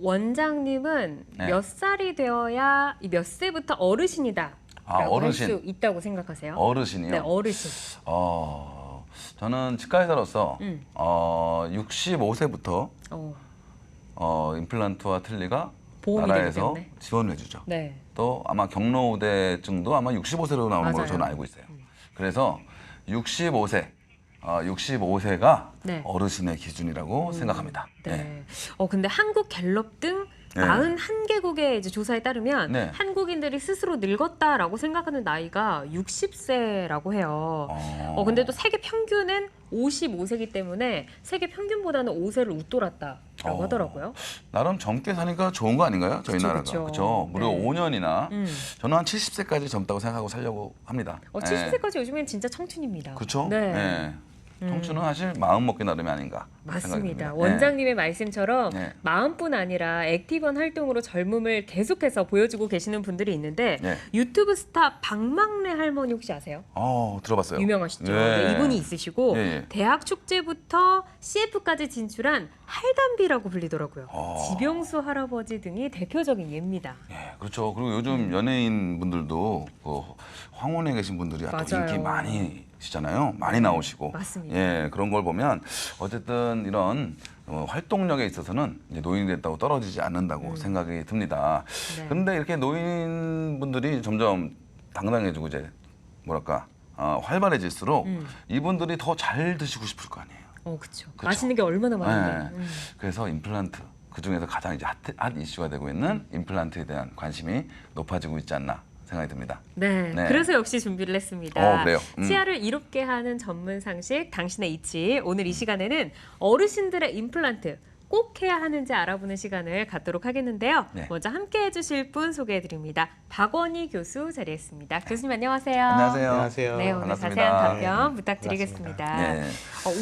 원장님은 네. 몇 살이 되어야 몇 세부터 어르신이다 라고 할 어르신. 수 있다고 생각하세요? 어르신이요? 네, 어르신. 저는 치과 의사로서 65세부터 임플란트와 틀니가 보험이 되기 나라에서 때문에. 지원을 해주죠. 네. 또 아마 경로우대증도 아마 65세로 나오는 걸로 맞아요. 저는 알고 있어요. 그래서 65세가 네. 어르신의 기준이라고 생각합니다. 네. 근데 한국 갤럽 등 네. 41개국의 이제 조사에 따르면 네. 한국인들이 스스로 늙었다라고 생각하는 나이가 60세라고 해요. 근데 또 세계 평균은 55세이기 때문에 세계 평균보다는 5세를 웃돌았다라고 하더라고요. 나름 젊게 사니까 좋은 거 아닌가요? 저희 그쵸, 나라가. 그쵸. 그렇죠. 무려 네. 5년이나 음. 저는 한 70세까지 젊다고 생각하고 살려고 합니다. 70세까지 요즘엔 진짜 청춘입니다. 그렇죠? 네. 네. 청춘은 사실 마음 먹기 나름이 아닌가 맞습니다. 생각이 듭니다. 원장님의 말씀처럼 네. 마음뿐 아니라 액티브한 활동으로 젊음을 계속해서 보여주고 계시는 분들이 있는데 네. 유튜브 스타 박막래 할머니 혹시 아세요? 들어봤어요. 유명하시죠? 네. 네, 이분이 있으시고 예, 예. 대학 축제부터 CF까지 진출한 할담비라고 불리더라고요. 지병수 할아버지 등이 대표적인 예입니다. 예, 그렇죠. 그리고 요즘 연예인 분들도 그 황혼에 계신 분들이 또 맞아요. 인기 많이시잖아요. 많이 나오시고. 맞습니다. 예, 그런 걸 보면 어쨌든 이런 활동력에 있어서는 이제 노인이 됐다고 떨어지지 않는다고 생각이 듭니다. 네. 그런데 이렇게 노인분들이 점점 당당해지고 이제 뭐랄까 활발해질수록 이분들이 더 잘 드시고 싶을 거 아니에요. 그렇죠. 그쵸. 맛있는 게 얼마나 많은데. 네. 그래서 임플란트 그 중에서 가장 이제 핫 이슈가 되고 있는 임플란트에 대한 관심이 높아지고 있지 않나 생각이 듭니다. 네, 네. 그래서 역시 준비를 했습니다. 그래요? 치아를 이롭게 하는 전문 상식, 당신의 이치. 오늘 이 시간에는 어르신들의 임플란트 꼭 해야 하는지 알아보는 시간을 갖도록 하겠는데요. 네. 먼저 함께 해주실 분 소개해드립니다. 박원희 교수 자리했습니다. 교수님 안녕하세요. 안녕하세요. 안녕하세요. 네, 오늘 반갑습니다. 자세한 답변 네, 부탁드리겠습니다. 네.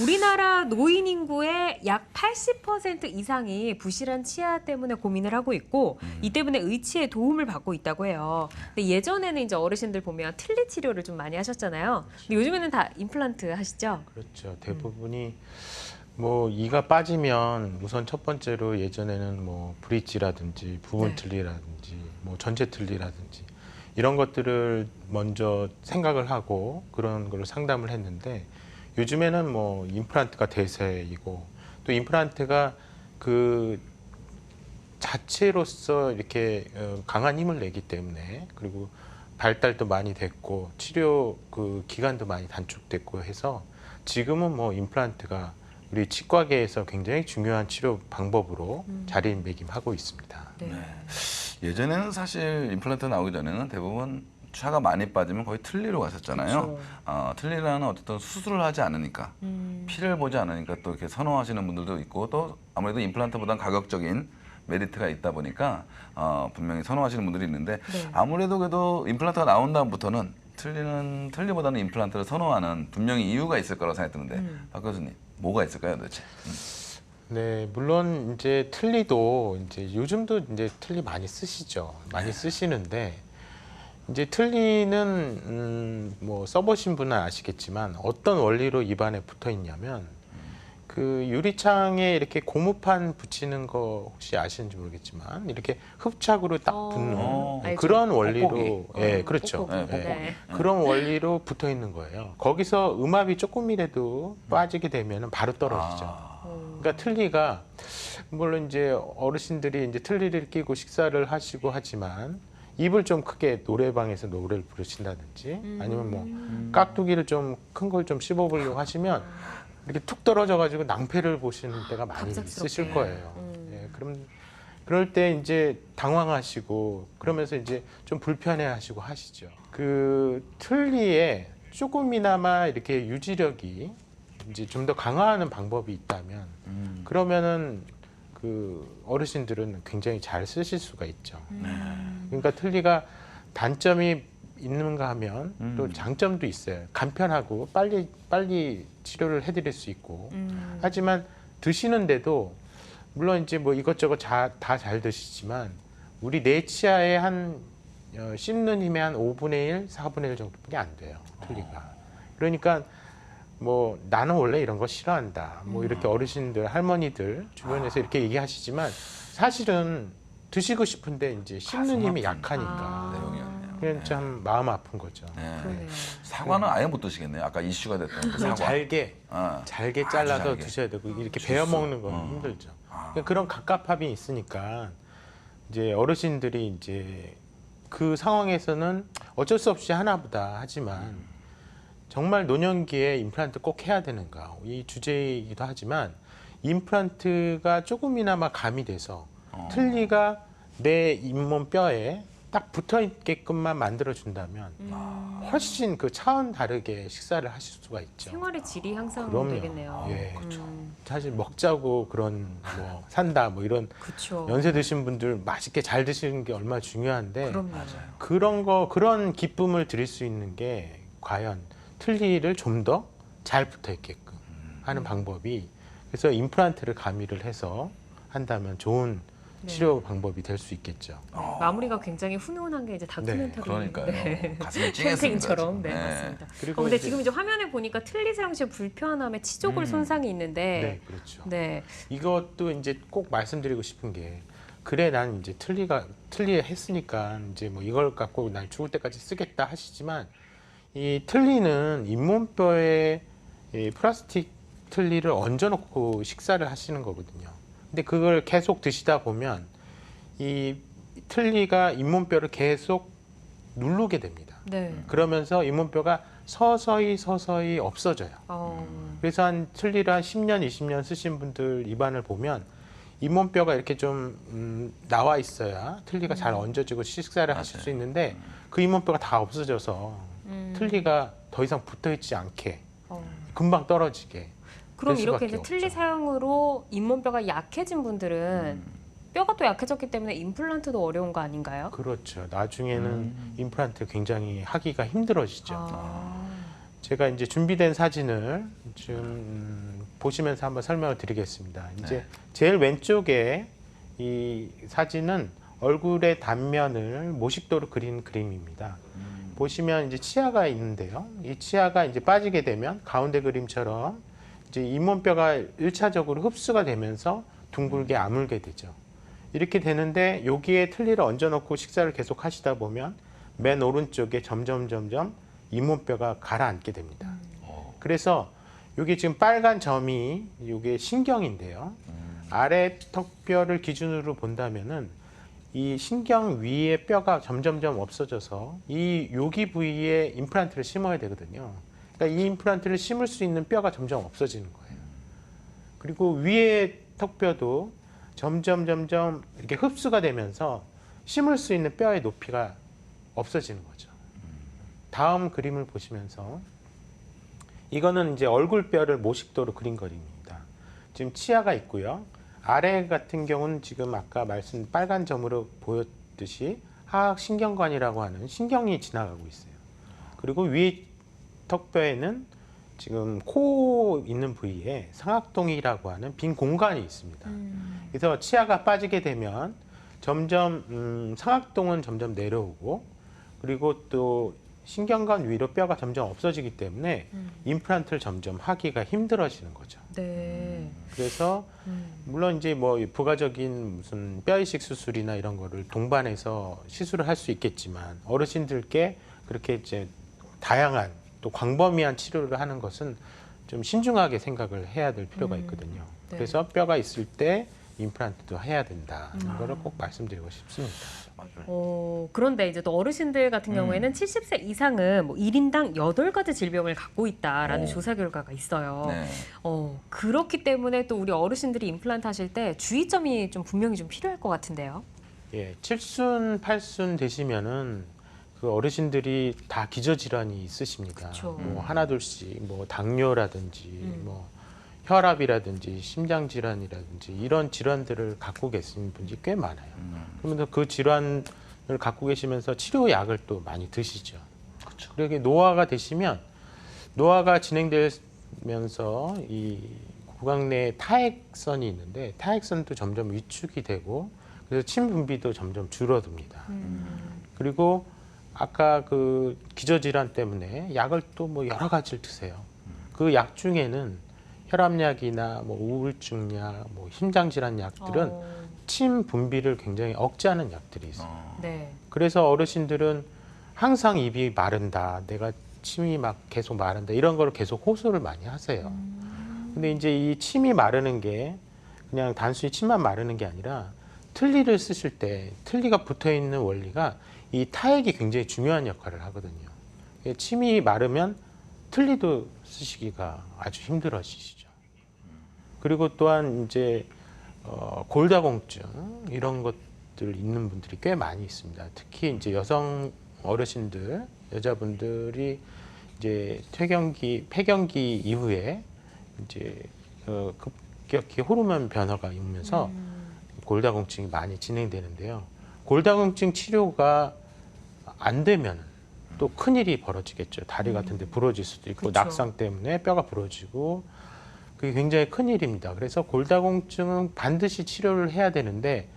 우리나라 노인 인구의 약 80% 이상이 부실한 치아 때문에 고민을 하고 있고 이 때문에 의치에 도움을 받고 있다고 해요. 근데 예전에는 이제 어르신들 보면 틀니 치료를 좀 많이 하셨잖아요. 근데 요즘에는 다 임플란트 하시죠? 그렇죠. 대부분이 뭐 이가 빠지면 우선 첫 번째로 예전에는 뭐 브릿지라든지 부분 네. 틀니라든지 뭐 전체 틀니라든지 이런 것들을 먼저 생각을 하고 그런 걸 상담을 했는데 요즘에는 뭐 임플란트가 대세이고 또 임플란트가 그 자체로서 이렇게 강한 힘을 내기 때문에 그리고 발달도 많이 됐고 치료 그 기간도 많이 단축됐고 해서 지금은 뭐 임플란트가 우리 치과계에서 굉장히 중요한 치료 방법으로 자리매김하고 있습니다. 네. 예전에는 사실 임플란트 나오기 전에는 대부분 치아가 많이 빠지면 거의 틀니로 갔었잖아요. 틀니라는 어쨌든 수술을 하지 않으니까 피를 보지 않으니까 또 이렇게 선호하시는 분들도 있고 또 아무래도 임플란트보다는 가격적인 메리트가 있다 보니까 분명히 선호하시는 분들이 있는데 네. 아무래도 그래도 임플란트가 나온 다음부터는 틀니보다는 임플란트를 선호하는 분명히 이유가 있을 거라고 생각이 드는데 박 교수님 뭐가 있을까요 도대체? 네, 물론 이제 틀니도 이제 요즘도 이제 틀니 많이 쓰시죠. 많이 쓰시는데 이제 틀니는 뭐 써보신 분은 아시겠지만 어떤 원리로 입안에 붙어 있냐면 그 유리창에 이렇게 고무판 붙이는 거 혹시 아시는지 모르겠지만 이렇게 흡착으로 딱 붙는 알죠. 그런 원리로 돋보기. 예, 그렇죠. 돋보기. 네, 네. 그런 원리로 붙어 있는 거예요. 거기서 음압이 조금이라도 빠지게 되면 바로 떨어지죠. 그러니까 틀니가 물론 이제 어르신들이 이제 틀니를 끼고 식사를 하시고 하지만 입을 좀 크게 노래방에서 노래를 부르신다든지 아니면 뭐 깍두기를 좀 큰 걸 좀 씹어보려고 하시면 이렇게 툭 떨어져가지고 낭패를 보시는 때가 많이 갑작스럽게. 있으실 거예요. 예, 그럴 때 이제 당황하시고 그러면서 이제 좀 불편해하시고 하시죠. 그 틀니에 조금이나마 이렇게 유지력이 이제 좀 더 강화하는 방법이 있다면 그러면은 그 어르신들은 굉장히 잘 쓰실 수가 있죠. 그러니까 틀니가 단점이 있는가 하면 또 장점도 있어요. 간편하고 빨리 치료를 해드릴 수 있고 하지만 드시는데도 물론 이제 뭐 이것저것 다 잘 드시지만 우리 내 치아의 한 씹는 힘의 한 5분의 1, 4분의 1 정도밖에 안 돼요. 틀니가. 그러니까 뭐 나는 원래 이런 거 싫어한다. 뭐 이렇게 어르신들, 할머니들 주변에서 이렇게 얘기하시지만 사실은 드시고 싶은데 이제 씹는 힘이 가슴 약하니까 내용이었네요. 그냥 참 마음 아픈 거죠. 네. 그러네요. 사과는 아예 못 드시겠네요. 아까 이슈가 됐던 그 그럼 사과. 잘게 아, 잘게 아주 잘라서 잘게. 드셔야 되고 이렇게 주스. 베어 먹는 건 어. 힘들죠. 아. 그러니까 그런 갑갑함이 있으니까 이제 어르신들이 이제 그 상황에서는 어쩔 수 없이 하나보다 하지만 정말 노년기에 임플란트 꼭 해야 되는가 이 주제이기도 하지만 임플란트가 조금이나마 가미돼서 틀니가 내 잇몸 뼈에 딱 붙어 있게끔만 만들어 준다면 훨씬 그 차원 다르게 식사를 하실 수가 있죠. 생활의 질이 향상 그럼요. 되겠네요. 예. 음, 사실 먹자고 그런 뭐 산다 뭐 이런 그렇죠. 연세 드신 분들 맛있게 잘 드시는 게 얼마나 중요한데 그럼요. 맞아요. 그런 기쁨을 드릴 수 있는 게 과연 틀니를 좀 더 잘 붙어 있게끔 하는 방법이 그래서 임플란트를 가미를 해서 한다면 좋은 네. 치료 방법이 될 수 있겠죠. 네, 마무리가 굉장히 훈훈한 게 이제 다큐멘터리. 그러니까요. 가슴이 찡했습니다. 캠페인처럼 네, 지금. 맞습니다. 그리고 근데 이제- 지금 이제 화면에 보니까 틀니 사용 시 불편함에 치조골 손상이 있는데 네, 그렇죠. 네. 이것도 이제 꼭 말씀드리고 싶은 게 그래 난 이제 틀니에 했으니까 이제 뭐 이걸 갖고 난 죽을 때까지 쓰겠다 하시지만 이 틀니는 잇몸뼈에 이 플라스틱 틀니를 얹어놓고 식사를 하시는 거거든요. 근데 그걸 계속 드시다 보면 이 틀니가 잇몸뼈를 계속 누르게 됩니다. 네. 그러면서 잇몸뼈가 서서히 없어져요. 그래서 한 틀니를 한 10년, 20년 쓰신 분들 입안을 보면 잇몸뼈가 이렇게 좀 나와 있어야 틀니가 잘 얹어지고 식사를 하실 맞아요. 수 있는데 그 잇몸뼈가 다 없어져서 틀니가 더 이상 붙어 있지 않게 금방 떨어지게 그럼 될 이렇게 수밖에 이제 틀니 없죠. 사용으로 잇몸뼈가 약해진 분들은 뼈가 또 약해졌기 때문에 임플란트도 어려운 거 아닌가요? 그렇죠. 나중에는 임플란트 굉장히 하기가 힘들어지죠. 아, 제가 이제 준비된 사진을 좀 보시면서 한번 설명을 드리겠습니다. 이제 네. 제일 왼쪽에 이 사진은 얼굴의 단면을 모식도로 그린 그림입니다. 보시면 이제 치아가 있는데요. 이 치아가 이제 빠지게 되면 가운데 그림처럼 이제 잇몸뼈가 1차적으로 흡수가 되면서 둥글게 아물게 되죠. 이렇게 되는데 여기에 틀니를 얹어놓고 식사를 계속 하시다 보면 맨 오른쪽에 점점 잇몸뼈가 가라앉게 됩니다. 그래서 여기 지금 빨간 점이 이게 신경인데요. 아래 턱뼈를 기준으로 본다면은 이 신경 위에 뼈가 점점 없어져서 이 여기 부위에 임플란트를 심어야 되거든요. 그러니까 이 임플란트를 심을 수 있는 뼈가 점점 없어지는 거예요. 그리고 위에 턱뼈도 점점 이렇게 흡수가 되면서 심을 수 있는 뼈의 높이가 없어지는 거죠. 다음 그림을 보시면서 이거는 이제 얼굴뼈를 모식도로 그린 그림입니다. 지금 치아가 있고요. 아래 같은 경우는 지금 아까 말씀 빨간 점으로 보였듯이 하악신경관이라고 하는 신경이 지나가고 있어요. 그리고 위에 턱뼈에는 지금 코 있는 부위에 상악동이라고 하는 빈 공간이 있습니다. 그래서 치아가 빠지게 되면 점점 상악동은 점점 내려오고 그리고 또 신경관 위로 뼈가 점점 없어지기 때문에 임플란트를 점점 하기가 힘들어지는 거죠. 네. 그래서 물론 이제 뭐 부가적인 무슨 뼈 이식 수술이나 이런 거를 동반해서 시술을 할 수 있겠지만 어르신들께 그렇게 이제 다양한 또 광범위한 치료를 하는 것은 좀 신중하게 생각을 해야 될 필요가 있거든요. 네. 그래서 뼈가 있을 때 임플란트도 해야 된다는 거를 꼭 말씀드리고 싶습니다. 맞아요. 그런데 이제 또 어르신들 같은 경우에는 70세 이상은 뭐 1인당 8가지 질병을 갖고 있다라는 오. 조사 결과가 있어요. 네. 그렇기 때문에 또 우리 어르신들이 임플란트 하실 때 주의점이 좀 분명히 좀 필요할 것 같은데요. 예, 7순, 8순 되시면은 그 어르신들이 다 기저질환이 있으십니다. 그쵸. 뭐 하나둘씩 뭐 당뇨라든지 뭐 혈압이라든지 심장질환이라든지 이런 질환들을 갖고 계신 분이 꽤 많아요. 그러면서 그 질환을 갖고 계시면서 치료약을 또 많이 드시죠. 그렇죠. 그리고 노화가 되시면 노화가 진행되면서 이 구강 내에 타액선이 있는데 타액선도 점점 위축이 되고 그래서 침 분비도 점점 줄어듭니다. 그리고 아까 그 기저질환 때문에 약을 또 뭐 여러 가지를 드세요. 그 약 중에는 혈압약이나 뭐 우울증약, 뭐 심장질환 약들은 침 분비를 굉장히 억제하는 약들이 있어요. 네. 그래서 어르신들은 항상 입이 마른다, 내가 침이 막 계속 마른다 이런 걸 계속 호소를 많이 하세요. 근데 이제 이 침이 마르는 게 그냥 단순히 침만 마르는 게 아니라 틀니를 쓰실 때 틀니가 붙어 있는 원리가 이 타액이 굉장히 중요한 역할을 하거든요. 침이 마르면 틀니도 쓰시기가 아주 힘들어지시죠. 그리고 또한 이제 골다공증 이런 것들 있는 분들이 꽤 많이 있습니다. 특히 이제 여성 어르신들, 여자분들이 이제 폐경기 이후에 이제 급격히 호르몬 변화가 오면서 골다공증이 많이 진행되는데요. 골다공증 치료가 안 되면 또 큰일이 벌어지겠죠. 다리 같은 데 부러질 수도 있고, 그쵸. 낙상 때문에 뼈가 부러지고, 그게 굉장히 큰일입니다. 그래서 골다공증은 반드시 치료를 해야 되는데,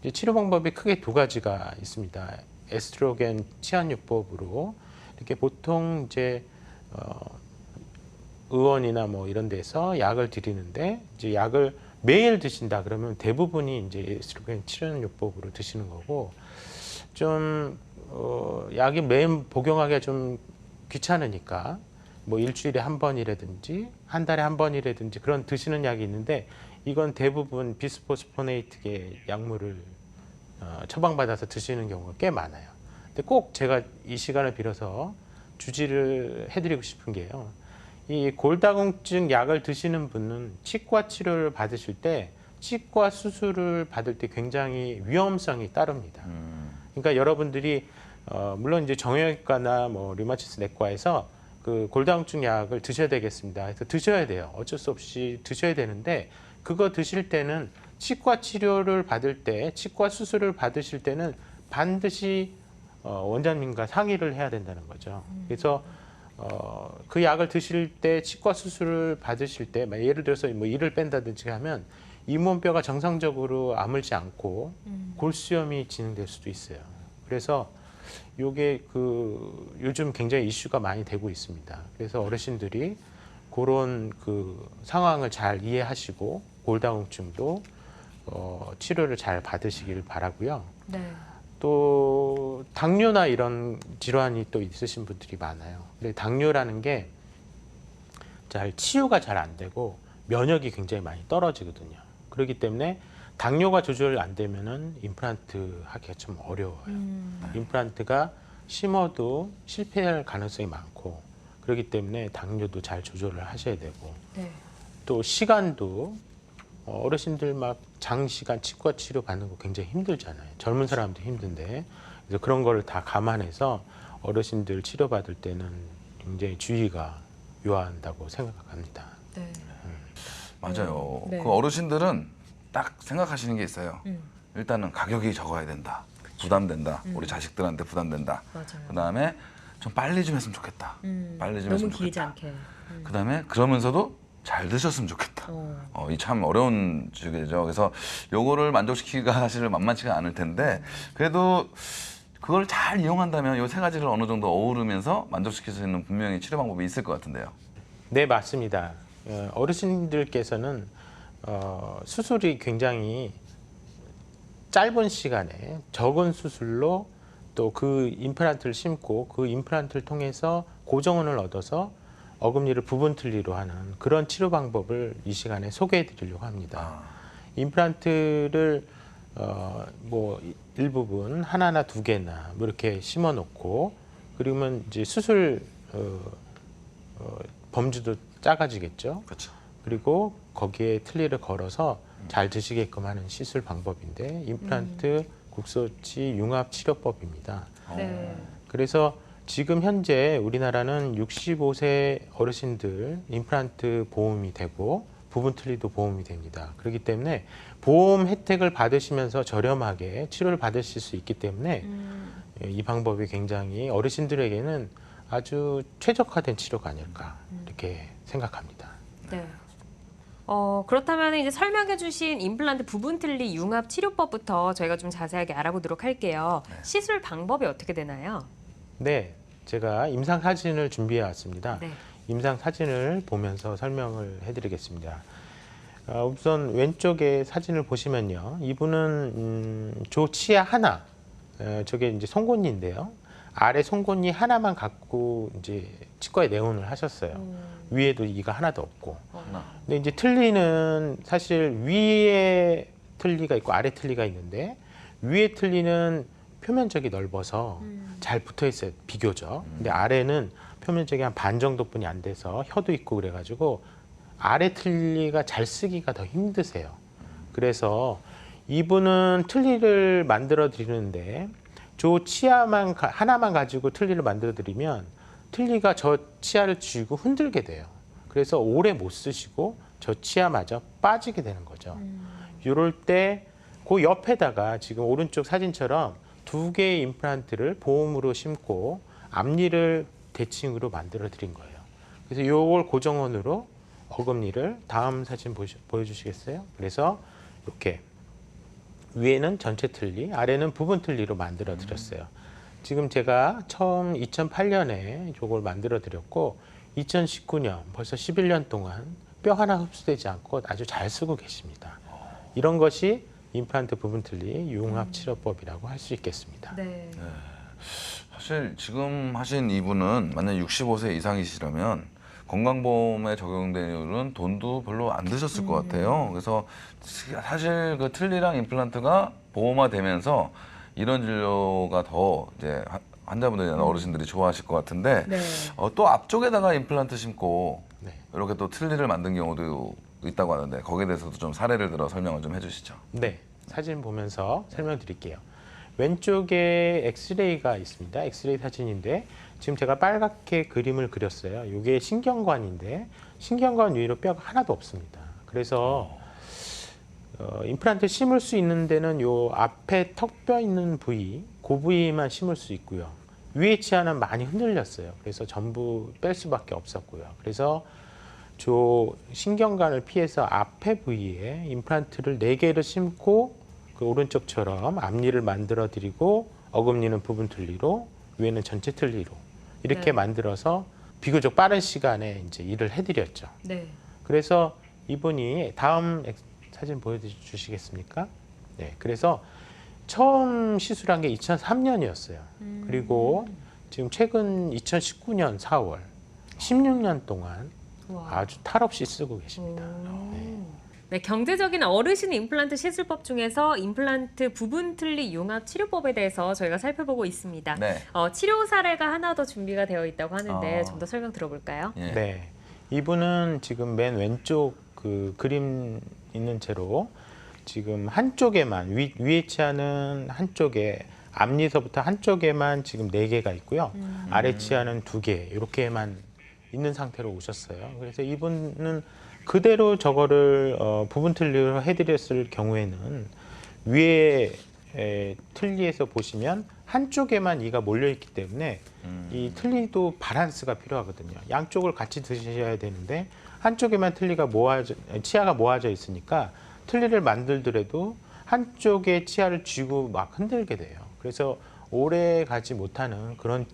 이제 치료 방법이 크게 두 가지가 있습니다. 에스트로겐 치환요법으로 이렇게 보통 이제 의원이나 뭐 이런 데서 약을 드리는데, 이제 약을 매일 드신다 그러면 대부분이 이제 에스트로겐 치환요법으로 드시는 거고, 좀 약이 매일 복용하기가 좀 귀찮으니까 뭐 일주일에 한 번이라든지 한 달에 한 번이라든지 그런 드시는 약이 있는데, 이건 대부분 비스포스포네이트계 약물을 처방받아서 드시는 경우가 꽤 많아요. 근데 꼭 제가 이 시간을 빌어서 주지를 해드리고 싶은 게요. 이 골다공증 약을 드시는 분은 치과 치료를 받으실 때 치과 수술을 받을 때 굉장히 위험성이 따릅니다. 그러니까 여러분들이 물론 이제 정형외과나 뭐 류마티스 내과에서 그 골다공증 약을 드셔야 되겠습니다. 그래서 드셔야 돼요. 어쩔 수 없이 드셔야 되는데, 그거 드실 때는 치과 치료를 받을 때, 치과 수술을 받으실 때는 반드시 원장님과 상의를 해야 된다는 거죠. 그래서 그 약을 드실 때, 치과 수술을 받으실 때, 예를 들어서 뭐 이를 뺀다든지 하면 잇몸뼈가 정상적으로 아물지 않고 골수염이 진행될 수도 있어요. 그래서 요게 그 요즘 굉장히 이슈가 많이 되고 있습니다. 그래서 어르신들이 그런 그 상황을 잘 이해하시고 골다공증도 치료를 잘 받으시길 바라고요. 네. 또 당뇨나 이런 질환이 또 있으신 분들이 많아요. 근데 당뇨라는 게 잘 치유가 잘 안 되고 면역이 굉장히 많이 떨어지거든요. 그렇기 때문에 당뇨가 조절 안 되면은 임플란트 하기가 좀 어려워요. 임플란트가 심어도 실패할 가능성이 많고, 그렇기 때문에 당뇨도 잘 조절을 하셔야 되고, 네. 또 시간도 어르신들 막 장시간 치과 치료 받는 거 굉장히 힘들잖아요. 젊은 사람도 힘든데, 그래서 그런 거를 다 감안해서 어르신들 치료 받을 때는 굉장히 주의가 요한다고 생각합니다. 네. 맞아요. 네. 그 어르신들은 딱 생각하시는 게 있어요. 음. 일단은 가격이 적어야 된다. 부담된다. 우리 자식들한테 부담된다. 맞아요. 그다음에 좀 빨리 좀 했으면 좋겠다. 빨리 좀 너무 했으면 길지 좋겠다. 않게. 그다음에 그러면서도 잘 드셨으면 좋겠다. 이 참 어려운 주제죠. 그래서 요거를 만족시키기가 사실 만만치가 않을 텐데, 그래도 그걸 잘 이용한다면 요 세 가지를 어느 정도 어우르면서 만족시킬 수 있는 분명히 치료 방법이 있을 것 같은데요. 네, 맞습니다. 어르신들께서는 수술이 굉장히 짧은 시간에 적은 수술로 또 그 임플란트를 심고 그 임플란트를 통해서 고정원을 얻어서 어금니를 부분 틀니로 하는 그런 치료 방법을 이 시간에 소개해 드리려고 합니다. 임플란트를 뭐 일부분 하나나 두 개나 뭐 이렇게 심어 놓고, 그러면 이제 수술 범주도 작아지겠죠. 그렇죠. 그리고 거기에 틀니를 걸어서 잘 드시게끔 하는 시술 방법인데, 임플란트 국소치 융합 치료법입니다. 네. 그래서 지금 현재 우리나라는 65세 어르신들 임플란트 보험이 되고 부분 틀니도 보험이 됩니다. 그렇기 때문에 보험 혜택을 받으시면서 저렴하게 치료를 받으실 수 있기 때문에 이 방법이 굉장히 어르신들에게는 아주 최적화된 치료가 아닐까 이렇게 생각합니다. 네. 그렇다면 이제 설명해주신 임플란트 부분 틀니 융합 치료법부터 저희가 좀 자세하게 알아보도록 할게요. 시술 방법이 어떻게 되나요? 네, 제가 임상 사진을 준비해 왔습니다. 네. 임상 사진을 보면서 설명을 해드리겠습니다. 우선 왼쪽에 사진을 보시면요. 이분은 조치아 하나, 저게 이제 송곳니인데요. 아래 송곳니 하나만 갖고 이제 치과에 내원을 하셨어요. 위에도 이가 하나도 없고. 근데 이제 틀니는 사실 위에 틀니가 있고 아래 틀니가 있는데 위에 틀니는 표면적이 넓어서 잘 붙어 있어요. 비교적. 근데 아래는 표면적이 한 반 정도뿐이 안 돼서 혀도 있고 그래가지고 아래 틀니가 잘 쓰기가 더 힘드세요. 그래서 이분은 틀니를 만들어 드리는데 저 치아만 하나만 가지고 틀니를 만들어 드리면 틀니가 저 치아를 쥐고 흔들게 돼요. 그래서 오래 못 쓰시고 저 치아마저 빠지게 되는 거죠. 이럴 때 그 옆에다가 지금 오른쪽 사진처럼 2개의 임플란트를 보험으로 심고 앞니를 대칭으로 만들어 드린 거예요. 그래서 요걸 고정원으로 어금니를 다음 사진 보여주시겠어요? 그래서 이렇게 위에는 전체 틀니, 아래는 부분 틀니로 만들어 드렸어요. 지금 제가 처음 2008년에 이걸 만들어 드렸고 2019년 벌써 11년 동안 뼈 하나 흡수되지 않고 아주 잘 쓰고 계십니다. 이런 것이 임플란트 부분 틀니 융합 치료법이라고 할 수 있겠습니다. 네. 사실 지금 하신 이분은 만약 65세 이상이시라면 건강보험에 적용되는 돈도 별로 안 드셨을 것 같아요. 그래서 사실 그 틀니랑 임플란트가 보험화되면서 이런 진료가 더 이제 환자분들이나 어르신들이 좋아하실 것 같은데 네. 또 앞쪽에다가 임플란트 심고 네. 이렇게 또 틀니를 만든 경우도 있다고 하는데 거기에 대해서도 좀 사례를 들어 설명을 좀 해주시죠. 네, 사진 보면서 설명드릴게요. 왼쪽에 엑스레이가 있습니다. 엑스레이 사진인데 지금 제가 빨갛게 그림을 그렸어요. 이게 신경관인데 신경관 위로 뼈가 하나도 없습니다. 그래서 임플란트 심을 수 있는 데는 요 앞에 턱뼈 있는 부위, 그 부위만 심을 수 있고요. 위에 치아는 많이 흔들렸어요. 그래서 전부 뺄 수밖에 없었고요. 그래서 저 신경관을 피해서 앞에 부위에 임플란트를 4개를 심고 그 오른쪽처럼 앞니를 만들어 드리고 어금니는 부분 틀니로 위에는 전체 틀니로 이렇게 네. 만들어서 비교적 빠른 시간에 이제 일을 해드렸죠. 네. 그래서 이분이 다음 사진 보여주시겠습니까? 네, 그래서 처음 시술한 게 2003년이었어요. 그리고 지금 최근 2019년 4월 16년 동안 와. 아주 탈 없이 쓰고 계십니다. 네, 경제적인 어르신 임플란트 시술법 중에서 임플란트 부분 틀니 융합 치료법에 대해서 저희가 살펴보고 있습니다. 네. 치료 사례가 하나 더 준비가 되어 있다고 하는데 아. 좀 더 설명 들어볼까요? 예. 네, 이분은 지금 맨 왼쪽 그 그림 있는 채로 지금 한쪽에만 위에 치아는 한쪽에 앞니서부터 한쪽에만 지금 4개가 있고요. 아래 치아는 2개 이렇게만 있는 상태로 오셨어요. 그래서 이분은 그대로 저거를 부분 틀니로 해드렸을 경우에는 위에 틀니에서 보시면 한쪽에만 이가 몰려 있기 때문에 이 틀니도 바란스가 필요하거든요. 양쪽을 같이 드셔야 되는데 한쪽에만 치아가 모아져 있으니까 틀니를 만들더라도 한쪽에 치아를 쥐고 막 흔들게 돼요. 그래서 오래 가지 못하는 그런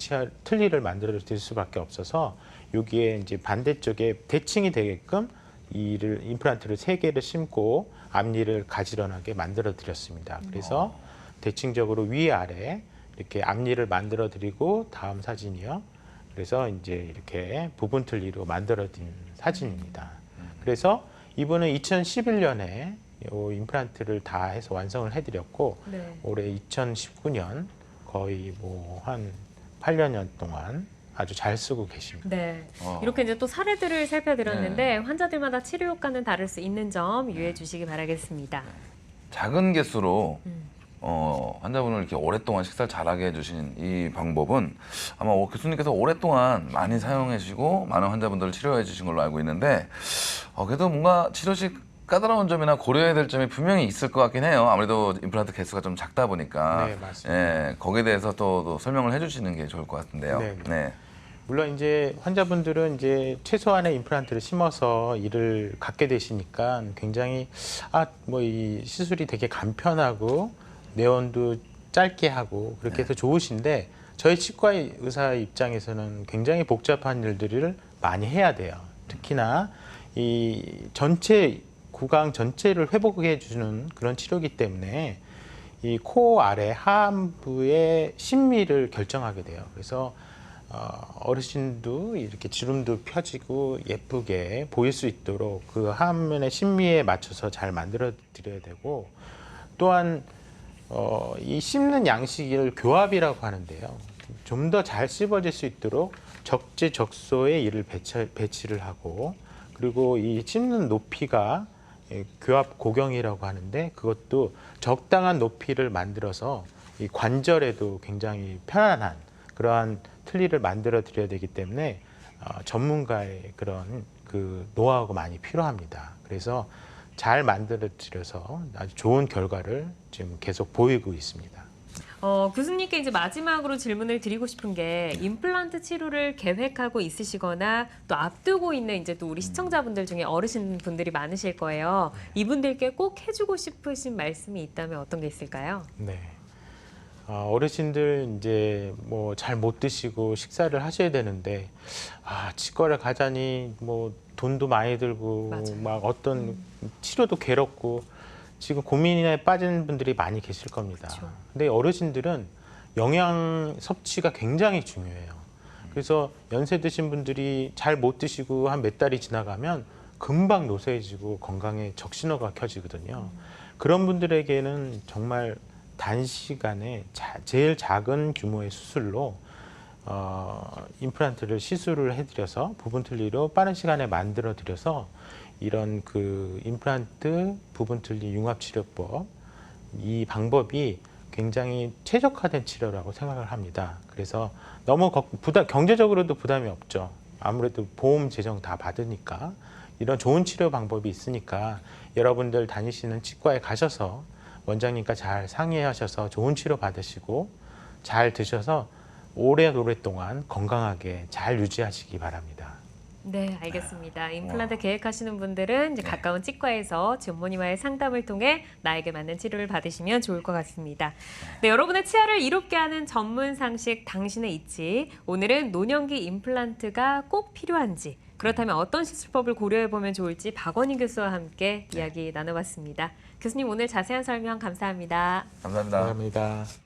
틀니를 만들어 드릴 수밖에 없어서 여기에 이제 반대쪽에 대칭이 되게끔 임플란트를 3개를 심고 앞니를 가지런하게 만들어 드렸습니다. 그래서 대칭적으로 위아래 이렇게 앞니를 만들어 드리고 다음 사진이요. 그래서 이제 이렇게 부분 틀니로 만들어 드린 사진입니다. 그래서 이분은 2011년에 이 임플란트를 다 해서 완성을 해드렸고 네. 올해 2019년 거의 뭐 한 8년 동안 아주 잘 쓰고 계십니다. 네. 이렇게 이제 또 사례들을 살펴드렸는데 환자들마다 치료 효과는 다를 수 있는 점 유의해 주시기 바라겠습니다. 작은 개수로 환자분을 이렇게 오랫동안 식사를 잘하게 해주신 이 방법은 아마 교수님께서 오랫동안 많이 사용해 주시고 많은 환자분들을 치료해 주신 걸로 알고 있는데 그래도 뭔가 치료식 까다로운 점이나 고려해야 될 점이 분명히 있을 것 같긴 해요. 아무래도 임플란트 개수가 좀 작다 보니까 네, 맞습니다. 예, 거기에 대해서 또 설명을 해주시는 게 좋을 것 같은데요. 네, 네. 네. 물론 이제 환자분들은 이제 최소한의 임플란트를 심어서 이를 갖게 되시니까 굉장히 뭐 이 시술이 되게 간편하고 내원도 짧게 하고 그렇게 해서 좋으신데 저희 치과 의사 입장에서는 굉장히 복잡한 일들을 많이 해야 돼요. 특히나 이 전체 구강 전체를 회복해 주는 그런 치료이기 때문에 이 코 아래 하안부의 심미를 결정하게 돼요. 그래서 어르신도 이렇게 주름도 펴지고 예쁘게 보일 수 있도록 그 하안면의 심미에 맞춰서 잘 만들어 드려야 되고, 또한 이 씹는 양식을 교합이라고 하는데요. 좀 더 잘 씹어질 수 있도록 적재적소에 이를 배치를 하고, 그리고 이 씹는 높이가 교합 고경이라고 하는데 그것도 적당한 높이를 만들어서 이 관절에도 굉장히 편안한 그러한 틀니를 만들어 드려야 되기 때문에 전문가의 그런 그 노하우가 많이 필요합니다. 그래서 잘 만들어 드려서 아주 좋은 결과를 지금 계속 보이고 있습니다. 교수님께 이제 마지막으로 질문을 드리고 싶은 게 임플란트 치료를 계획하고 있으시거나 또 앞두고 있는 이제 또 우리 시청자분들 중에 어르신분들이 많으실 거예요. 이분들께 꼭 해주고 싶으신 말씀이 있다면 어떤 게 있을까요? 네. 어르신들 이제 뭐 잘 못 드시고 식사를 하셔야 되는데 치과를 가자니 뭐 돈도 많이 들고 맞아요. 막 어떤 치료도 괴롭고 지금 고민에 빠진 분들이 많이 계실 겁니다. 그렇죠. 근데 어르신들은 영양 섭취가 굉장히 중요해요. 그래서 연세 드신 분들이 잘 못 드시고 한 몇 달이 지나가면 금방 노쇠해지고 건강에 적신호가 켜지거든요. 그런 분들에게는 정말 단시간에 제일 작은 규모의 수술로 임플란트를 시술을 해드려서 부분 틀니로 빠른 시간에 만들어 드려서 이런 그 임플란트 부분 틀니 융합 치료법, 이 방법이 굉장히 최적화된 치료라고 생각을 합니다. 그래서 너무 경제적으로도 부담이 없죠. 아무래도 보험 재정 다 받으니까 이런 좋은 치료 방법이 있으니까 여러분들 다니시는 치과에 가셔서 원장님과 잘 상의하셔서 좋은 치료 받으시고 잘 드셔서 오랫동안 건강하게 잘 유지하시기 바랍니다. 네, 알겠습니다. 임플란트 계획하시는 분들은 이제 가까운 치과에서 전문의와의 상담을 통해 나에게 맞는 치료를 받으시면 좋을 것 같습니다. 네, 여러분의 치아를 이롭게 하는 전문 상식 당신의 이치. 오늘은 노년기 임플란트가 꼭 필요한지, 그렇다면 어떤 시술법을 고려해보면 좋을지 박원인 교수와 함께 이야기 나눠봤습니다. 교수님 오늘 자세한 설명 감사합니다. 감사합니다. 감사합니다.